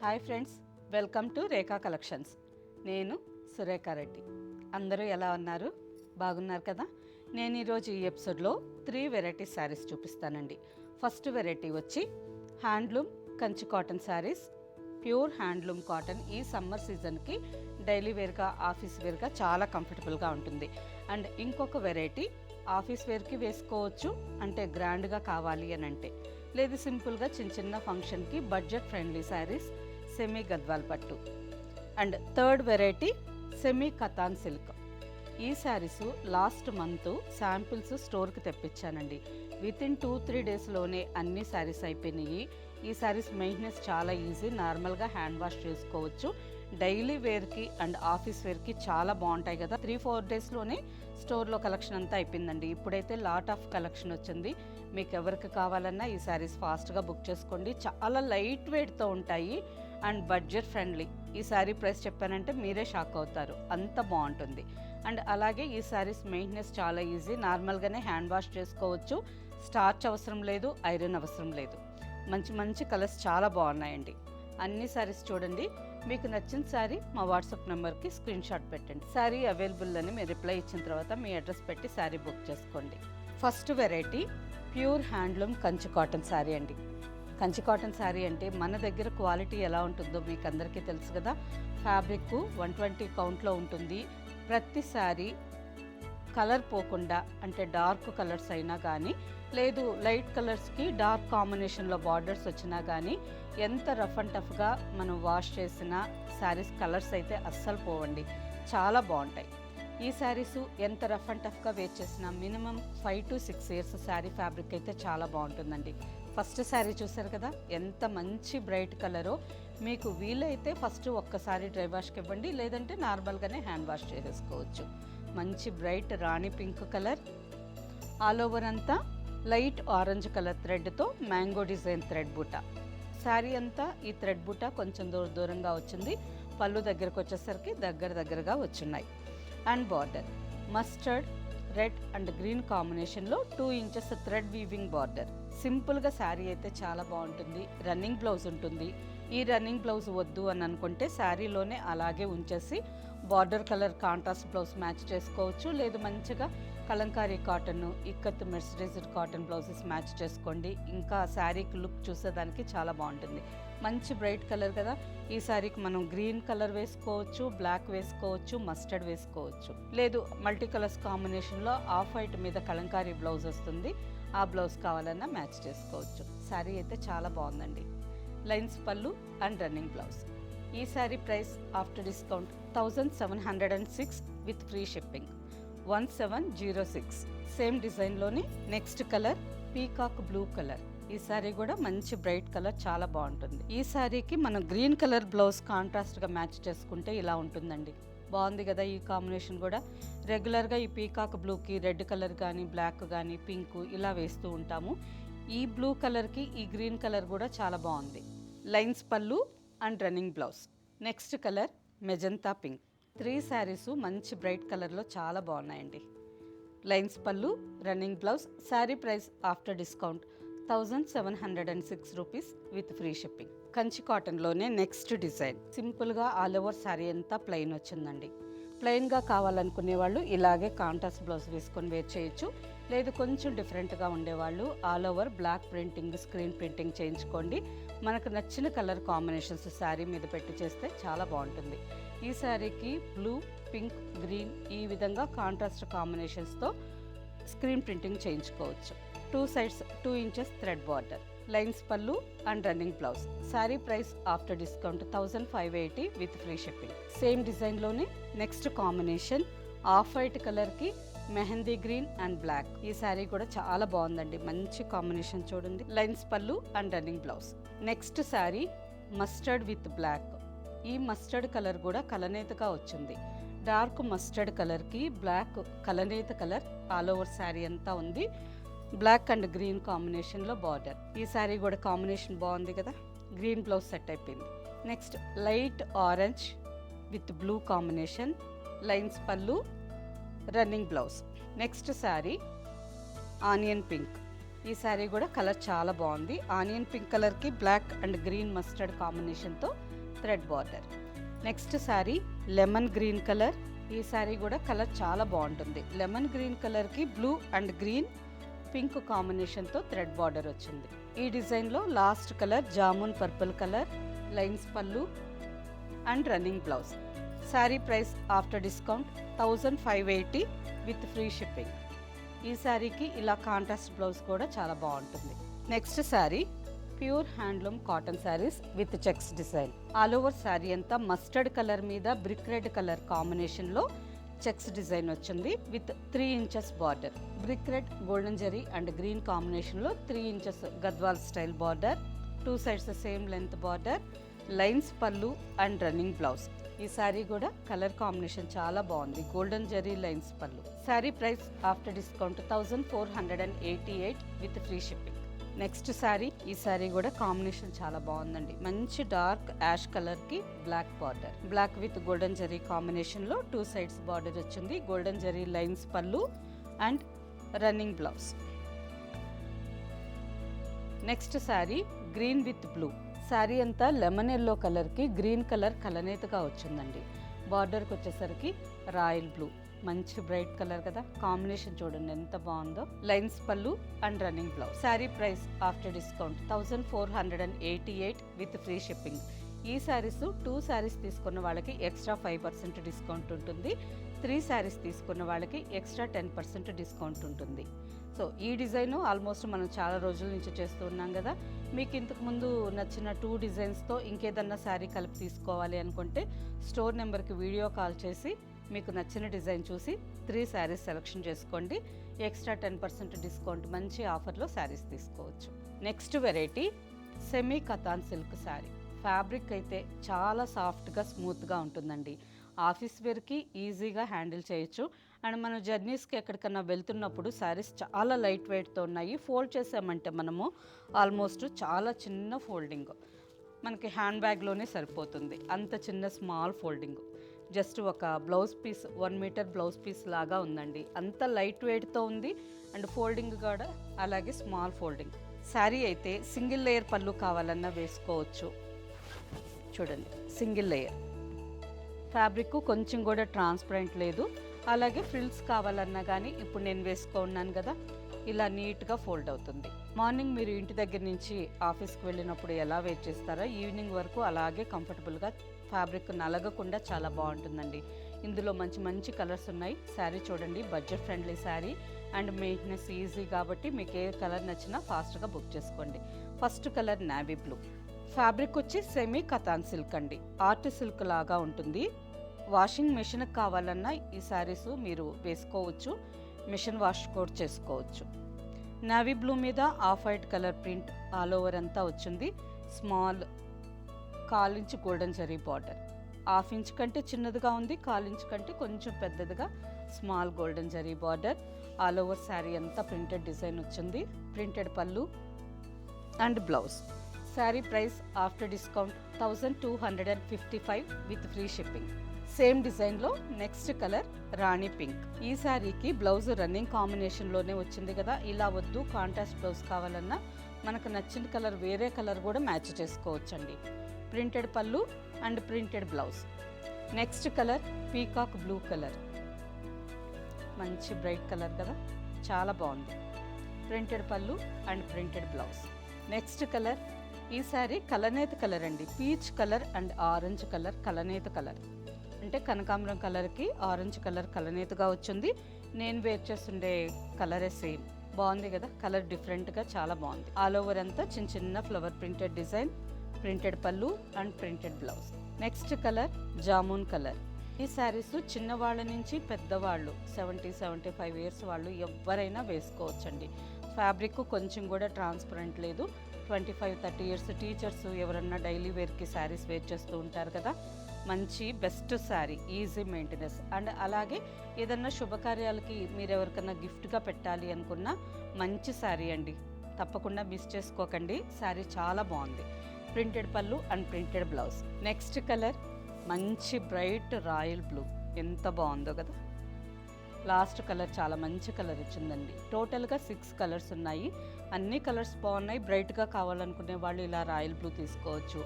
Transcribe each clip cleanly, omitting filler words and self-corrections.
Hi friends, welcome to Rekha collections. నేను సురేఖారెడ్డి. అందరూ ఎలా ఉన్నారు? బాగున్నారు కదా? నేను ఈరోజు ఈ ఎపిసోడ్లో 3 వెరైటీ శారీస్ చూపిస్తానండి. ఫస్ట్ వెరైటీ వచ్చి handloom Kanchi cotton saris, pure handloom cotton. ఈ సమ్మర్ సీజన్కి డైలీ వేర్గా, ఆఫీస్ వేర్గా చాలా కంఫర్టబుల్గా ఉంటుంది. అండ్ ఇంకొక వెరైటీ ఆఫీస్ వేర్కి వేసుకోవచ్చు, అంటే గ్రాండ్గా కావాలి అని అంటే, లేదు సింపుల్గా చిన్న చిన్న ఫంక్షన్కి budget friendly saris, semi Gadwal పట్టు. And third variety semi katan silk. ఈ శారీస్ లాస్ట్ మంత్ శాంపిల్స్ స్టోర్కి తెప్పించానండి. వితిన్ 2-3 డేస్లోనే అన్ని శారీస్ అయిపోయినాయి. ఈ శారీస్ మెయింటెనెన్స్ చాలా ఈజీ, నార్మల్గా హ్యాండ్ వాష్ చేసుకోవచ్చు. డైలీ వేర్కి అండ్ ఆఫీస్ వేర్కి చాలా బాగుంటాయి కదా. 3-4 డేస్లోనే స్టోర్లో కలెక్షన్ అంతా అయిపోయిందండి. ఇప్పుడైతే లాట్ ఆఫ్ కలెక్షన్ వచ్చింది. మీకు ఎవరికి కావాలన్నా ఈ శారీస్ ఫాస్ట్గా బుక్ చేసుకోండి. చాలా లైట్ వెయిట్తో ఉంటాయి అండ్ బడ్జెట్ ఫ్రెండ్లీ. ఈ శారీ ప్రైస్ చెప్పానంటే మీరే షాక్ అవుతారు, అంత బాగుంటుంది. అండ్ అలాగే ఈ శారీస్ మెయింటెనెన్స్ చాలా ఈజీ, నార్మల్గానే హ్యాండ్ వాష్ చేసుకోవచ్చు. స్టార్చ్ అవసరం లేదు, ఐరన్ అవసరం లేదు. మంచి మంచి కలర్స్ చాలా బాగున్నాయండి. అన్ని శారీస్ చూడండి. మీకు నచ్చిన శారీ మా వాట్సాప్ నెంబర్కి స్క్రీన్ షాట్ పెట్టండి. శారీ అవైలబుల్ అని మీరు రిప్లై ఇచ్చిన తర్వాత మీ అడ్రస్ పెట్టి శారీ బుక్ చేసుకోండి. First variety pure handloom Kanchi cotton sari అండి. కంచి కాటన్ శారీ అంటే మన దగ్గర క్వాలిటీ ఎలా ఉంటుందో మీకు అందరికీ తెలుసు కదా. ఫ్యాబ్రిక్ 120 కౌంట్లో ఉంటుంది. ప్రతి శారీ కలర్ పోకుండా, అంటే డార్క్ కలర్స్ అయినా కానీ, లేదు లైట్ కలర్స్కి డార్క్ కాంబినేషన్లో బార్డర్స్ వచ్చినా కానీ, ఎంత రఫ్ అండ్ టఫ్గా మనం వాష్ చేసిన శారీస్ కలర్స్ అయితే అస్సలు పోవండి, చాలా బాగుంటాయి. ఈ శారీస్ ఎంత రఫ్ అండ్ టఫ్గా వేర్ చేసినా minimum 5 to 6 years sari fabric అయితే చాలా బాగుంటుందండి. ఫస్ట్ శారీ చూసారు కదా, ఎంత మంచి బ్రైట్ కలరో. మీకు వీలైతే ఫస్ట్ ఒక్కసారి డ్రై వాష్కి ఇవ్వండి, లేదంటే నార్మల్గానే హ్యాండ్ వాష్ చేసేసుకోవచ్చు. మంచి bright rani pink colour, all over అంతా లైట్ ఆరెంజ్ కలర్ థ్రెడ్తో మ్యాంగో డిజైన్ థ్రెడ్ బూటా. శారీ అంతా ఈ థ్రెడ్ బూటా కొంచెం దూరంగా వచ్చింది. పళ్ళు దగ్గరకు వచ్చేసరికి దగ్గరగా వచ్చున్నాయి. And border mustard red and green కాంబినేషన్లో 2 inches థ్రెడ్ వీవింగ్ బార్డర్. సింపుల్గా శారీ అయితే చాలా బాగుంటుంది. రన్నింగ్ బ్లౌజ్ ఉంటుంది. ఈ రన్నింగ్ బ్లౌజ్ వద్దు అని అనుకుంటే శారీలోనే అలాగే ఉంచేసి border colour contrast blouse match చేసుకోవచ్చు, లేదు మంచిగా Kalamkari cotton, ikat mercerised cotton blouses match చేసుకోండి. ఇంకా శారీకి లుక్ చూసేదానికి చాలా బాగుంటుంది. మంచి బ్రైట్ కలర్ కదా. ఈ శారీకి మనం గ్రీన్ కలర్ వేసుకోవచ్చు, బ్లాక్ వేసుకోవచ్చు, మస్టర్డ్ వేసుకోవచ్చు, లేదు మల్టీ కలర్స్ కాంబినేషన్లో ఆఫ్ వైట్ మీద కలంకారీ బ్లౌజ్ వస్తుంది, ఆ బ్లౌజ్ కావాలన్నా మ్యాచ్ చేసుకోవచ్చు. శారీ అయితే చాలా బాగుందండి. లైన్స్ పళ్ళు అండ్ రన్నింగ్ బ్లౌజ్. ఈ sari price after discount 1706 with free shipping, 1706. Same డిజైన్లోనే next colour peacock blue colour. ఈ శారీ కూడా మంచి బ్రైట్ కలర్, చాలా బాగుంటుంది. ఈ శారీకి మనం గ్రీన్ కలర్ బ్లౌజ్ కాంట్రాస్ట్గా మ్యాచ్ చేసుకుంటే ఇలా ఉంటుందండి. బాగుంది కదా ఈ కాంబినేషన్ కూడా. రెగ్యులర్గా ఈ పీకాక్ బ్లూకి రెడ్ కలర్ కానీ, బ్లాక్ కానీ, పింక్ ఇలా వేస్తూ ఉంటాము. ఈ బ్లూ కలర్కి ఈ గ్రీన్ కలర్ కూడా చాలా బాగుంది. లైన్స్ పళ్ళు and running blouse. Next colour magenta pink. 3 saris మంచి బ్రైట్ కలర్లో చాలా బాగున్నాయండి. లైన్స్ పళ్ళు, running blouse. Sari price after discount 1706 rupees with free shipping. Kanchi కాటన్లోనే నెక్స్ట్ డిజైన్. సింపుల్గా ఆల్ ఓవర్ శారీ అంతా ప్లెయిన్ వచ్చిందండి. ప్లెయిన్గా కావాలనుకునే వాళ్ళు ఇలాగే కాంట్రాస్ట్ బ్లౌజ్ వేసుకొని వేర్ చేయొచ్చు, లేదు కొంచెం డిఫరెంట్గా ఉండేవాళ్ళు all over block printing, screen printing చేయించుకోండి. మనకు నచ్చిన కలర్ కాంబినేషన్స్ శారీ మీద పెట్టి చేస్తే చాలా బాగుంటుంది. ఈ శారీకి బ్లూ, పింక్, గ్రీన్ ఈ విధంగా కాంట్రాస్ట్ కాంబినేషన్స్తో స్క్రీన్ ప్రింటింగ్ చేయించుకోవచ్చు. 2 sides 2 inches thread border. Lines పళ్ళు and running blouse. Sari price after discount 1580 with free shipping. Same డిజైన్లోనే నెక్స్ట్ కాంబినేషన్ ఆఫ్ వైట్ కలర్కి మెహందీ గ్రీన్ అండ్ బ్లాక్. ఈ శారీ కూడా చాలా బాగుందండి, మంచి కాంబినేషన్ చూడండి. లైన్స్ పళ్ళు and running blouse. Next sari mustard with black. ఈ మస్టర్డ్ కలర్ కూడా కలనేతగా వచ్చింది. డార్క్ మస్టర్డ్ కలర్కి బ్లాక్ కలనేత కలర్ ఆల్ ఓవర్ శారీ అంతా ఉంది. బ్లాక్ అండ్ గ్రీన్ కాంబినేషన్లో బార్డర్. ఈ శారీ కూడా కాంబినేషన్ బాగుంది కదా. గ్రీన్ బ్లౌజ్ సెట్ అయిపోయింది. Next light orange with blue combination. Lines పళ్ళు, running blouse. Next sari onion pink. ఈ శారీ కూడా కలర్ చాలా బాగుంది. ఆనియన్ పింక్ కలర్కి బ్లాక్ అండ్ గ్రీన్ మస్టర్డ్ కాంబినేషన్తో thread border. Next sari lemon green colour. ఈ శారీ కూడా కలర్ చాలా బాగుంటుంది. లెమన్ గ్రీన్ కలర్కి బ్లూ అండ్ గ్రీన్ పింక్ కాంబినేషన్తో థ్రెడ్ బార్డర్ వచ్చింది. ఈ డిజైన్లో last colour jamun purple colour, lines పళ్ళు and running blouse. Sari price after discount 1580 with free shipping. ఈ శారీకి ఇలా కాంట్రాస్ట్ బ్లౌజ్ కూడా చాలా బాగుంటుంది. Next sari pure handloom cotton saris with checks design. All over sari అంతా మస్టర్డ్ కలర్ మీద బ్రిక్ రెడ్ కలర్ కాంబినేషన్లో చెక్స్ డిజైన్ వచ్చింది with 3 inches border. Brick red, golden zari and green కాంబినేషన్లో 3 inches Gadwal style border, 2 sides same length border, lines పళ్ళు and running blouse. ఈ శారీ కూడా colour combination చాలా బాగుంది. గోల్డెన్ జరీ లైన్స్ పళ్ళు. Sari price after discount 1488 with free shipping. Next sari, ఈ శారీ కూడా కాంబినేషన్ చాలా బాగుందండి. మంచి డార్క్ యాష్ కలర్కి black border, black with golden zari కాంబినేషన్లో 2 సైడ్స్ బార్డర్ వచ్చింది. గోల్డెన్ జరీ లైన్స్ పళ్ళు and running blouse. Next sari green with blue. Sari అంతా లెమన్ ఎల్లో కలర్కి గ్రీన్ కలర్ కలనేతగా వచ్చిందండి. బార్డర్కి వచ్చేసరికి రాయల్ బ్లూ, మంచి బ్రైట్ కలర్ కదా. కాంబినేషన్ చూడండి ఎంత బాగుందో. లైన్స్ పళ్ళు and running blouse. Sari price after discount 1488 with free shipping. ఈ శారీస్ 2 శారీస్ తీసుకున్న వాళ్ళకి ఎక్స్ట్రా 5% డిస్కౌంట్ ఉంటుంది. 3 శారీస్ తీసుకున్న వాళ్ళకి ఎక్స్ట్రా 10% డిస్కౌంట్ ఉంటుంది. సో ఈ డిజైన్ ఆల్మోస్ట్ మనం చాలా రోజుల నుంచి చేస్తూ ఉన్నాం కదా. మీకు ఇంతకు ముందు నచ్చిన 2 డిజైన్స్తో ఇంకేదన్నా శారీ కలిపి తీసుకోవాలి అనుకుంటే స్టోర్ నెంబర్కి వీడియో కాల్ చేసి మీకు నచ్చిన డిజైన్ చూసి 3 శారీస్ సెలెక్షన్ చేసుకోండి. ఎక్స్ట్రా 10% డిస్కౌంట్ మంచి ఆఫర్లో శారీస్ తీసుకోవచ్చు. Next variety semi katan silk sari. Fabric అయితే చాలా సాఫ్ట్గా స్మూత్గా ఉంటుందండి. ఆఫీస్ వేర్కి ఈజీగా హ్యాండిల్ చేయొచ్చు. అండ్ మనం జర్నీస్కి ఎక్కడికన్నా వెళ్తున్నప్పుడు శారీస్ చాలా లైట్ వెయిట్తో ఉన్నాయి. ఫోల్డ్ చేసామంటే మనము ఆల్మోస్ట్ చాలా చిన్న ఫోల్డింగ్, మనకి హ్యాండ్ బ్యాగ్లోనే సరిపోతుంది. అంత చిన్న స్మాల్ ఫోల్డింగ్. జస్ట్ ఒక blouse piece 1 metre blouse piece లాగా ఉందండి. అంత లైట్ వెయిట్తో ఉంది. అండ్ ఫోల్డింగ్ కూడా అలాగే స్మాల్ ఫోల్డింగ్. శారీ అయితే సింగిల్ లేయర్ పళ్ళు కావాలన్నా వేసుకోవచ్చు. చూడండి సింగిల్ లేయర్. ఫ్యాబ్రిక్ కొంచెం కూడా ట్రాన్స్పరెంట్ లేదు. అలాగే ఫ్రిల్స్ కావాలన్నా కానీ ఇప్పుడు నేను వేసుకున్నాను కదా, ఇలా నీట్గా ఫోల్డ్ అవుతుంది. మార్నింగ్ మీరు ఇంటి దగ్గర నుంచి ఆఫీస్కి వెళ్ళినప్పుడు ఎలా వెయిట్ చేస్తారో ఈవినింగ్ వరకు అలాగే కంఫర్టబుల్గా, ఫ్యాబ్రిక్ నలగకుండా చాలా బాగుంటుందండి. ఇందులో మంచి మంచి కలర్స్ ఉన్నాయి. శారీ చూడండి, budget friendly sari and maintenance easy కాబట్టి మీకు ఏ కలర్ నచ్చినా ఫాస్ట్గా బుక్ చేసుకోండి. First colour navy blue. Fabric వచ్చి సెమీ కతాన్ సిల్క్ అండి. ఆర్ట్ సిల్క్ లాగా ఉంటుంది. వాషింగ్ మెషిన్కి కావాలన్నా ఈ శారీస్ మీరు వేసుకోవచ్చు. మిషన్ వాష్ కూడా చేసుకోవచ్చు. నావీ బ్లూ మీద off white colour print all over అంతా వచ్చింది. Small 1/4 inch golden zari border. 1/2 inch కంటే చిన్నదిగా ఉంది, 1/4 ఇంచ్ కంటే కొంచెం పెద్దదిగా small golden zari border. All over sari అంతా ప్రింటెడ్ డిజైన్ వచ్చింది. ప్రింటెడ్ పళ్ళు and blouse. Sari price after discount 1255 with free shipping. Same డిజైన్లో నెక్స్ట్ కలర్ రాణి పింక్. ఈ శారీకి బ్లౌజ్ రన్నింగ్ కాంబినేషన్లోనే వచ్చింది కదా. ఇలా వద్దు, కాంట్రాస్ట్ బ్లౌజ్ కావాలన్నా మనకు నచ్చిన కలర్ వేరే కలర్ కూడా మ్యాచ్ చేసుకోవచ్చండి. ప్రింటెడ్ పళ్ళు and printed blouse. Next colour peacock blue colour. మంచి బ్రైట్ కలర్ కదా, చాలా బాగుంది. ప్రింటెడ్ పళ్ళు and printed blouse. Next colour, ఈ శారీ కలనేత కలర్ అండి. Peach colour and orange colour కలనేత కలర్. అంటే కనకాంబరం కలర్కి ఆరెంజ్ కలర్ కలనేతగా వచ్చింది. నేను వేర్ చేస్తుండే కలరే సేమ్. బాగుంది కదా, కలర్ డిఫరెంట్గా చాలా బాగుంది. ఆల్ ఓవర్ అంతా చిన్న చిన్న ఫ్లవర్ ప్రింటెడ్ డిజైన్, ప్రింటెడ్ పళ్ళు and printed blouse. Next colour jamun colour. ఈ శారీస్ చిన్నవాళ్ళ నుంచి పెద్దవాళ్ళు 70-75 ఇయర్స్ వాళ్ళు ఎవరైనా వేసుకోవచ్చండి. ఫ్యాబ్రిక్ కొంచెం కూడా ట్రాన్స్పరెంట్ లేదు. 25-30 ఇయర్స్ టీచర్స్ ఎవరన్నా డైలీ వేర్కి శారీస్ వేర్ చేస్తూ ఉంటారు కదా, మంచి best sari, easy maintenance. And అలాగే ఏదన్నా శుభకార్యాలకి మీరు ఎవరికన్నా గిఫ్ట్గా పెట్టాలి అనుకున్న మంచి శారీ అండి. తప్పకుండా మిస్ చేసుకోకండి, శారీ చాలా బాగుంది. ప్రింటెడ్ పళ్ళు and printed blouse. Next colour మంచి బ్రైట్ రాయల్ బ్లూ. ఎంత బాగుందో కదా, లాస్ట్ కలర్ చాలా మంచి కలర్ వచ్చిందండి. టోటల్గా 6 కలర్స్ ఉన్నాయి. అన్ని కలర్స్ బాగున్నాయి. బ్రైట్గా కావాలనుకునే వాళ్ళు ఇలా రాయల్ బ్లూ తీసుకోవచ్చు.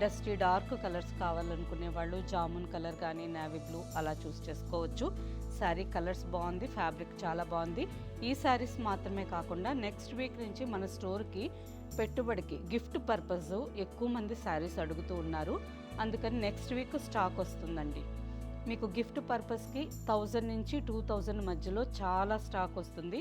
డస్టీ డార్క్ కలర్స్ కావాలనుకునే వాళ్ళు జామున్ కలర్ కానీ నేవీ బ్లూ అలా చూస్ చేసుకోవచ్చు. శారీ కలర్స్ బాగుంది, ఫ్యాబ్రిక్ చాలా బాగుంది. ఈ శారీస్ మాత్రమే కాకుండా నెక్స్ట్ వీక్ నుంచి మన స్టోర్కి పెట్టుబడికి గిఫ్ట్ పర్పస్ ఎక్కువ మంది శారీస్ అడుగుతూ ఉన్నారు. అందుకని నెక్స్ట్ వీక్ స్టాక్ వస్తుందండి. మీకు గిఫ్ట్ పర్పస్కి 1000 నుంచి 2000 మధ్యలో చాలా స్టాక్ వస్తుంది.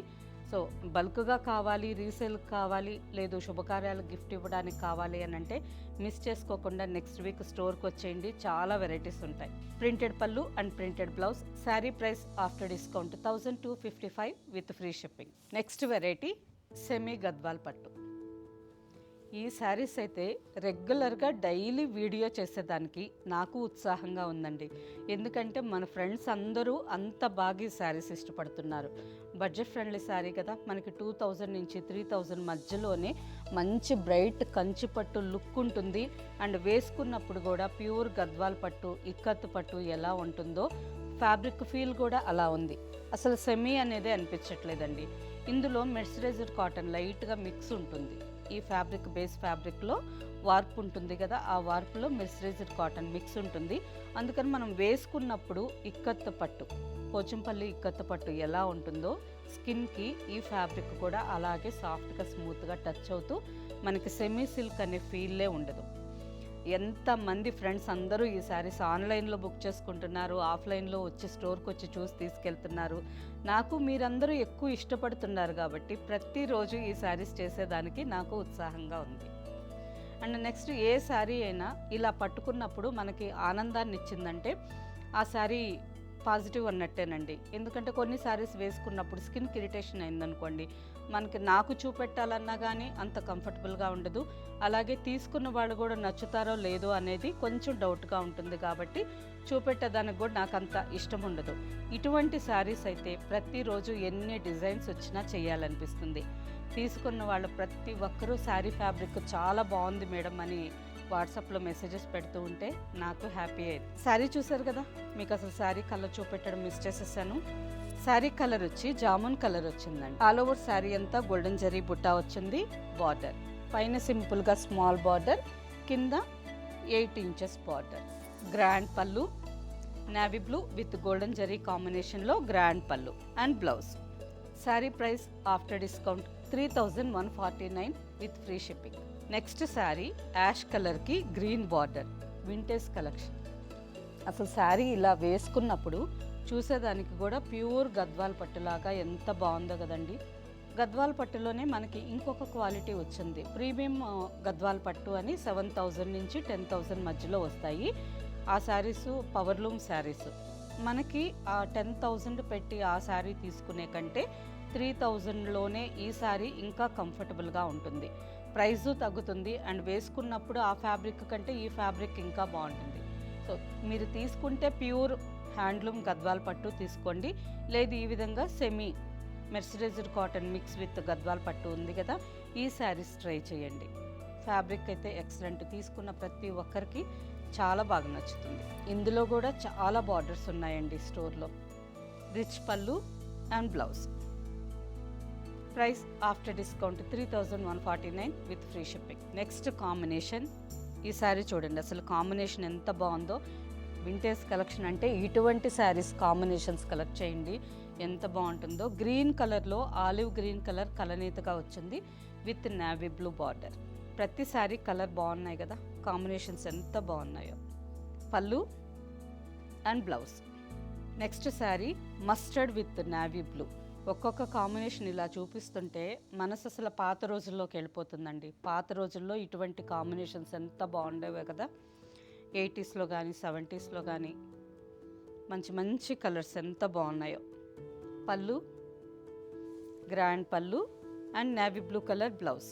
సో బల్క్గా కావాలి, రీసేల్ కావాలి, లేదు శుభకార్యాలకు గిఫ్ట్ ఇవ్వడానికి కావాలి అని అంటే మిస్ చేసుకోకుండా నెక్స్ట్ వీక్ స్టోర్కి వచ్చేయండి. చాలా వెరైటీస్ ఉంటాయి. ప్రింటెడ్ పళ్ళు and printed blouse. Sari price after discount 1255 with free shipping. Next variety semi Gadwal పట్టు. ఈ శారీస్ అయితే రెగ్యులర్గా డైలీ వీడియో చేసేదానికి నాకు ఉత్సాహంగా ఉందండి. ఎందుకంటే మన ఫ్రెండ్స్ అందరూ అంత బాగా ఈ శారీస్ ఇష్టపడుతున్నారు. బడ్జెట్ ఫ్రెండ్లీ శారీ కదా, మనకి 2000 నుంచి 3000 మధ్యలోనే మంచి బ్రైట్ కంచి పట్టు లుక్ ఉంటుంది. అండ్ వేసుకున్నప్పుడు కూడా ప్యూర్ గద్వాల్ పట్టు, ఇక్కత్ పట్టు ఎలా ఉంటుందో ఫ్యాబ్రిక్ ఫీల్ కూడా అలా ఉంది. అసలు సెమీ అనేది అనిపించట్లేదండి. ఇందులో మెర్సరైజ్డ్ కాటన్ లైట్గా మిక్స్ ఉంటుంది. ఈ ఫ్యాబ్రిక్ బేస్ ఫ్యాబ్రిక్లో వార్ప్ ఉంటుంది కదా, ఆ వార్పులో మెర్సరైజ్డ్ కాటన్ మిక్స్ ఉంటుంది. అందుకని మనం వేసుకున్నప్పుడు ఇక్కత్ పట్టు, పోచంపల్లి ఇక్కత్ పట్టు ఎలా ఉంటుందో స్కిన్కి ఈ ఫ్యాబ్రిక్ కూడా అలాగే సాఫ్ట్గా స్మూత్గా టచ్ అవుతూ మనకి సెమీ సిల్క్ అనే ఫీల్లే ఉండదు. ఎంతమంది ఫ్రెండ్స్ అందరూ ఈ శారీస్ ఆన్లైన్లో బుక్ చేసుకుంటున్నారు, ఆఫ్లైన్లో వచ్చి స్టోర్కి వచ్చి చూసి తీసుకెళ్తున్నారు. నాకు మీరందరూ ఎక్కువ ఇష్టపడుతున్నారు కాబట్టి ప్రతిరోజు ఈ శారీస్ చేసేదానికి నాకు ఉత్సాహంగా ఉంది. అండ్ నెక్స్ట్ ఏ శారీ అయినా ఇలా పట్టుకున్నప్పుడు మనకి ఆనందాన్ని ఇచ్చిందంటే ఆ శారీ పాజిటివ్ అన్నట్టేనండి. ఎందుకంటే కొన్ని శారీస్ వేసుకున్నప్పుడు స్కిన్కి ఇరిటేషన్ అయిందనుకోండి, నాకు చూపెట్టాలన్నా కానీ అంత కంఫర్టబుల్గా ఉండదు. అలాగే తీసుకున్న వాళ్ళు కూడా నచ్చుతారో లేదో అనేది కొంచెం డౌట్గా ఉంటుంది. కాబట్టి చూపెట్టేదానికి కూడా నాకు అంత ఇష్టం ఉండదు. ఇటువంటి శారీస్ అయితే ప్రతిరోజు ఎన్ని డిజైన్స్ వచ్చినా చేయాలనిపిస్తుంది. తీసుకున్న వాళ్ళు ప్రతి ఒక్కరూ శారీ ఫ్యాబ్రిక్ చాలా బాగుంది మేడం అని వాట్సాప్లో మెసేజెస్ పెడుతూ ఉంటే నాకు హ్యాపీ అయ్యింది. శారీ చూసారు కదా, మీకు అసలు శారీ కలర్ చూపెట్టడం మిస్ చేసేసాను. శారీ కలర్ వచ్చి జామున్ కలర్ వచ్చిందండి. ఆల్ ఓవర్ శారీ అంతా గోల్డెన్ జరీ బుట్టా వచ్చింది. బార్డర్ పైన సింపుల్గా స్మాల్ బార్డర్, కింద 8 ఇంచెస్ బార్డర్. గ్రాండ్ పళ్ళు, navy blue with golden zari కాంబినేషన్లో గ్రాండ్ పళ్ళు and blouse. Sari price after discount 3149 with free shipping. Next sari ash కలర్కి గ్రీన్ బార్డర్, వింటేజ్ కలెక్షన్. అసలు శారీ ఇలా వేసుకున్నప్పుడు చూసేదానికి కూడా ప్యూర్ గద్వాల్ పట్టులాగా ఎంత బాగుందో కదండి. గద్వాల్ పట్టులోనే మనకి ఇంకొక క్వాలిటీ వచ్చింది. ప్రీమియం గద్వాల్ పట్టు అని 7000 నుంచి 10,000 మధ్యలో వస్తాయి. ఆ శారీస్ పవర్లూమ్ శారీస్. మనకి ఆ 10,000 పెట్టి ఆ శారీ తీసుకునే కంటే 3000లోనే ఈ శారీ ఇంకా కంఫర్టబుల్గా ఉంటుంది. ప్రైజు తగ్గుతుంది అండ్ వేసుకున్నప్పుడు ఆ ఫ్యాబ్రిక్ కంటే ఈ ఫ్యాబ్రిక్ ఇంకా బాగుంటుంది. సో మీరు తీసుకుంటే ప్యూర్ హ్యాండ్లూమ్ గద్వాల్ పట్టు తీసుకోండి. లేదు ఈ విధంగా semi mercerised cotton mix with Gadwal పట్టు ఉంది కదా, ఈ శారీస్ ట్రై చేయండి. ఫ్యాబ్రిక్ అయితే ఎక్సలెంట్. తీసుకున్న ప్రతి ఒక్కరికి చాలా బాగా నచ్చుతుంది. ఇందులో కూడా చాలా బార్డర్స్ ఉన్నాయండి స్టోర్లో. రిచ్ పళ్ళు and blouse. Price after discount 3149 with free shipping. Next combination. ఈ శారీ చూడండి, అసలు కాంబినేషన్ ఎంత బాగుందో. వింటేజ్ కలెక్షన్ అంటే ఇటువంటి శారీస్ కాంబినేషన్స్ కలెక్ట్ చేయండి, ఎంత బాగుంటుందో. గ్రీన్ కలర్లో ఆలివ్ గ్రీన్ కలర్ కలనీతగా వచ్చింది విత్ నేవీ బ్లూ బార్డర్. ప్రతి శారీ కలర్ బాగున్నాయి కదా, కాంబినేషన్స్ ఎంత బాగున్నాయో. పళ్ళు and blouse. Next sari mustard with navy blue. ఒక్కొక్క కాంబినేషన్ ఇలా చూపిస్తుంటే మనసు అసలు పాత రోజుల్లోకి వెళ్ళిపోతుందండి. పాత రోజుల్లో ఇటువంటి కాంబినేషన్స్ ఎంత బాగుండేవే కదా. 80స్లో కానీ 70స్లో కానీ మంచి మంచి కలర్స్ ఎంత బాగున్నాయో. పళ్ళు, గ్రాండ్ పళ్ళు and navy blue colour blouse.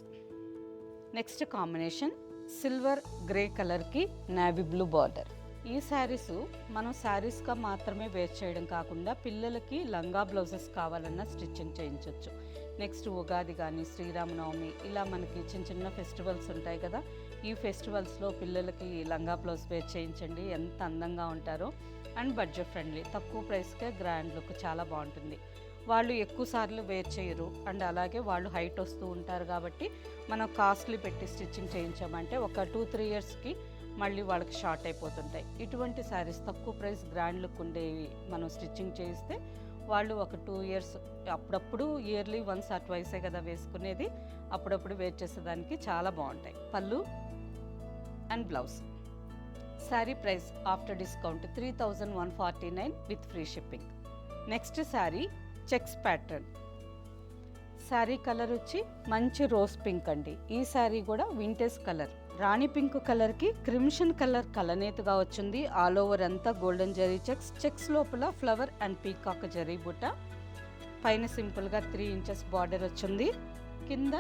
Next combination silver grey కలర్కి నేవీ బ్లూ బార్డర్. ఈ శారీస్ మనం శారీస్గా మాత్రమే వేర్ చేయడం కాకుండా పిల్లలకి లంగా బ్లౌజెస్ కావాలన్నా స్టిచ్చింగ్ చేయించవచ్చు. నెక్స్ట్ ఉగాది కానీ శ్రీరామనవమి ఇలా మనకి చిన్న చిన్న ఫెస్టివల్స్ ఉంటాయి కదా, ఈ ఫెస్టివల్స్లో పిల్లలకి లంగా బ్లౌజ్ వేర్ చేయించండి, ఎంత అందంగా ఉంటారో. అండ్ బడ్జెట్ ఫ్రెండ్లీ, తక్కువ ప్రైస్కే గ్రాండ్ లుక్ చాలా బాగుంటుంది. వాళ్ళు ఎక్కువ సార్లు వేర్ చేయరు అండ్ అలాగే వాళ్ళు హైట్ వస్తూ ఉంటారు కాబట్టి మనం కాస్ట్లీ పెట్టి స్టిచ్చింగ్ చేయించామంటే ఒక 2-3 ఇయర్స్కి మళ్ళీ వాళ్ళకి షార్ట్ అయిపోతుంటాయి. ఇటువంటి శారీస్ తక్కువ ప్రైస్ గ్రాండ్ లుక్ ఉండేవి మనం స్టిచ్చింగ్ చేయిస్తే వాళ్ళు ఒక 2 ఇయర్స్, అప్పుడప్పుడు ఇయర్లీ వన్స్ ఆర్ ట్వైసే కదా వేసుకునేది, అప్పుడప్పుడు వేర్ చేసేదానికి చాలా బాగుంటాయి. పళ్ళు and blouse. Sari price after discount 3149 with free shipping. Next sari checks pattern. Sari colour వచ్చి మంచి రోజ్ పింక్ అండి. ఈ శారీ కూడా వింటేజ్ కలర్, రాణి పింక్ కలర్కి క్రిమ్షన్ కలర్ కలనేతగా వచ్చింది. ఆల్ ఓవర్ అంతా గోల్డెన్ జరీ చెక్స్, చెక్స్ లోపల ఫ్లవర్ అండ్ పీకాక్ జరీ బుట్ట, పైన సింపుల్గా 3 ఇంచెస్ బార్డర్ వచ్చింది, కింద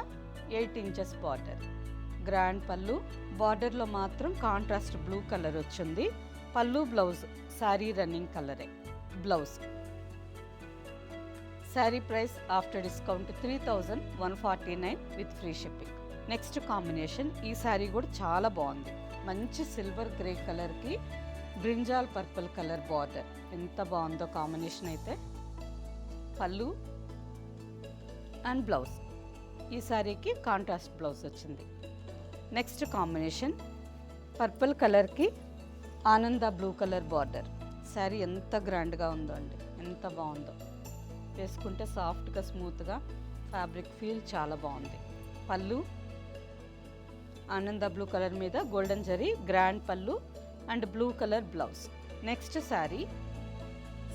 8 ఇంచెస్ బార్డర్. గ్రాండ్ పళ్ళు, బార్డర్లో మాత్రం కాంట్రాస్ట్ బ్లూ కలర్ వచ్చింది. పళ్ళు బ్లౌజ్ శారీ రన్నింగ్ కలరే. Blouse sari price after discount 3149 with free shipping. Next combination, ఈ శారీ కూడా చాలా బాగుంది. మంచి సిల్వర్ గ్రే కలర్కి బ్రింజాల్ పర్పుల్ కలర్ బార్డర్, ఎంత బాగుందో కాంబినేషన్ అయితే. పళ్ళు అండ్ బ్లౌజ్, ఈ శారీకి కాంట్రాస్ట్ బ్లౌజ్ వచ్చింది. నెక్స్ట్ కాంబినేషన్ పర్పుల్ కలర్కి ఆనంద బ్లూ కలర్ బార్డర్. శారీ ఎంత గ్రాండ్గా ఉందో అండి, ఎంత బాగుందో. వేసుకుంటే సాఫ్ట్గా స్మూత్గా ఫ్యాబ్రిక్ ఫీల్ చాలా బాగుంది. పళ్ళు ఆనంద బ్లూ కలర్ మీద గోల్డెన్ జరీ గ్రాండ్ పళ్ళు and blue colour blouse. Next sari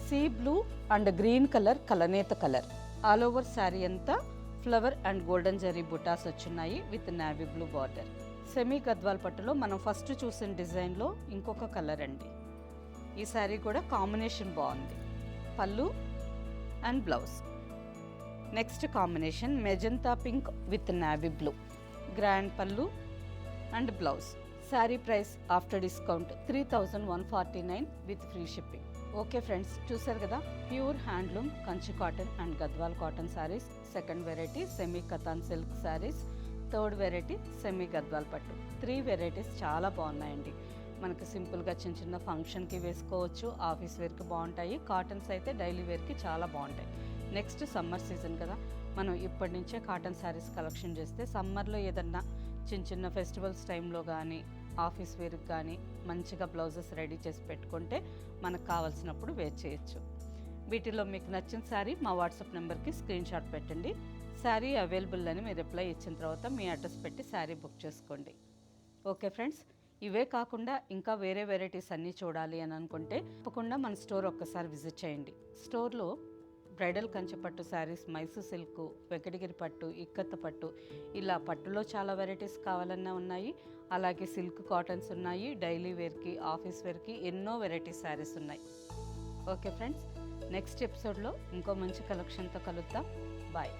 sea blue and green colour కలనేత కలర్. ఆల్ ఓవర్ శారీ అంతా ఫ్లవర్ అండ్ గోల్డెన్ జరీ బుటాస్ వచ్చున్నాయి with navy blue border. Semi Gadwal పట్టులో మనం ఫస్ట్ చూసిన డిజైన్లో ఇంకొక కలర్ అండి. ఈ శారీ కూడా కాంబినేషన్ బాగుంది. పళ్ళు and blouse. Next combination magenta pink with navy blue, grand పళ్ళు and blouse. Sari price after discount 3149 with free shipping. Okay friends, చూసారు కదా, pure handloom Kanchi cotton and Gadwal cotton saris. Second variety semi katan silk saris. Third variety semi Gadwal పట్టు. 3 varieties చాలా బాగున్నాయండి. మనకి సింపుల్గా చిన్న చిన్న ఫంక్షన్కి వేసుకోవచ్చు, ఆఫీస్ వేర్కి బాగుంటాయి. కాటన్స్ అయితే డైలీ వేర్కి చాలా బాగుంటాయి. నెక్స్ట్ సమ్మర్ సీజన్ కదా, మనం ఇప్పటి నుంచే కాటన్ శారీస్ కలెక్షన్ చేస్తే సమ్మర్లో ఏదన్నా చిన్న చిన్న ఫెస్టివల్స్ టైంలో కానీ ఆఫీస్ వేర్కి కానీ మంచిగా బ్లౌజెస్ రెడీ చేసి పెట్టుకుంటే మనకు కావాల్సినప్పుడు వేర్ చేయొచ్చు. వీటిలో మీకు నచ్చిన శారీ మా వాట్సాప్ నెంబర్కి స్క్రీన్ షాట్ పెట్టండి. శారీ అవైలబుల్ అని మీరు రిప్లై ఇచ్చిన తర్వాత మీ అడ్రస్ పెట్టి శారీ బుక్ చేసుకోండి. ఓకే ఫ్రెండ్స్, ఇవే కాకుండా ఇంకా వేరే వెరైటీస్ అన్నీ చూడాలి అని అనుకుంటే తప్పకుండా మన స్టోర్ ఒక్కసారి విజిట్ చేయండి. స్టోర్లో బ్రైడల్ కంచి పట్టు శారీస్, మైసూర్ సిల్క్, వెంకటగిరి పట్టు, ఇక్కత్త పట్టు, ఇలా పట్టులో చాలా వెరైటీస్ కావాలన్నా ఉన్నాయి. అలాగే సిల్క్ కాటన్స్ ఉన్నాయి, డైలీ వేర్కి ఆఫీస్ వేర్కి ఎన్నో వెరైటీస్ శారీస్ ఉన్నాయి. ఓకే ఫ్రెండ్స్, నెక్స్ట్ ఎపిసోడ్లో ఇంకో మంచి కలెక్షన్తో కలుద్దాం. బాయ్.